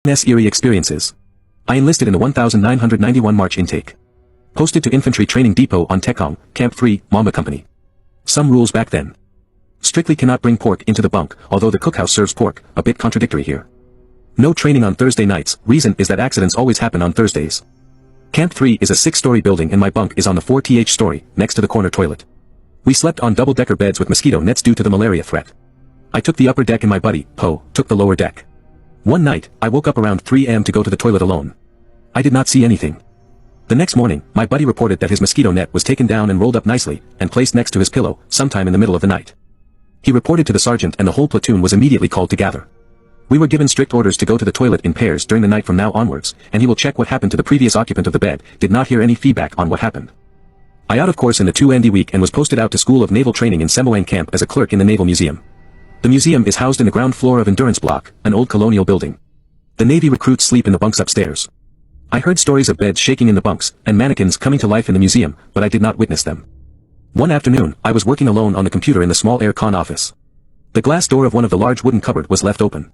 Eerie Experiences. I enlisted in the 1991 March intake. Posted to Infantry Training Depot on Tekong, Camp 3, Mamba Company. Some rules back then. Strictly cannot bring pork into the bunk, although the cookhouse serves pork, a bit contradictory here. No training on Thursday nights, reason is that accidents always happen on Thursdays. Camp 3 is a 6-story building and my bunk is on the 4th story, next to the corner toilet. We slept on double-decker beds with mosquito nets due to the malaria threat. I took the upper deck and my buddy, Poe, took the lower deck. One night, I woke up around 3 a.m. to go to the toilet alone. I did not see anything. The next morning, my buddy reported that his mosquito net was taken down and rolled up nicely, and placed next to his pillow, sometime in the middle of the night. He reported to the sergeant and the whole platoon was immediately called to gather. We were given strict orders to go to the toilet in pairs during the night from now onwards, and he will check what happened to the previous occupant of the bed, did not hear any feedback on what happened. I out of course in the 2ND week and was posted out to School of Naval Training in Semoang Camp as a clerk in the Naval Museum. The museum is housed in the ground floor of Endurance Block, an old colonial building. The Navy recruits sleep in the bunks upstairs. I heard stories of beds shaking in the bunks, and mannequins coming to life in the museum, but I did not witness them. One afternoon, I was working alone on the computer in the small air-con office. The glass door of one of the large wooden cupboard was left open.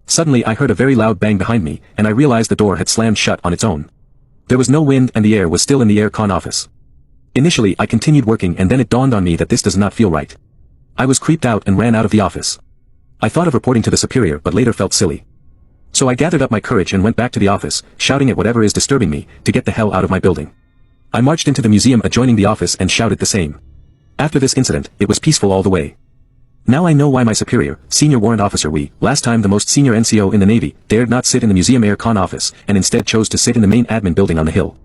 Suddenly I heard a very loud bang behind me, and I realized the door had slammed shut on its own. There was no wind and the air was still in the air-con office. Initially I continued working and then it dawned on me that this does not feel right. I was creeped out and ran out of the office. I thought of reporting to the superior but later felt silly. So I gathered up my courage and went back to the office, shouting at whatever is disturbing me, to get the hell out of my building. I marched into the museum adjoining the office and shouted the same. After this incident, it was peaceful all the way. Now I know why my superior, senior warrant officer last time the most senior NCO in the Navy, dared not sit in the museum air-con office, and instead chose to sit in the main admin building on the hill.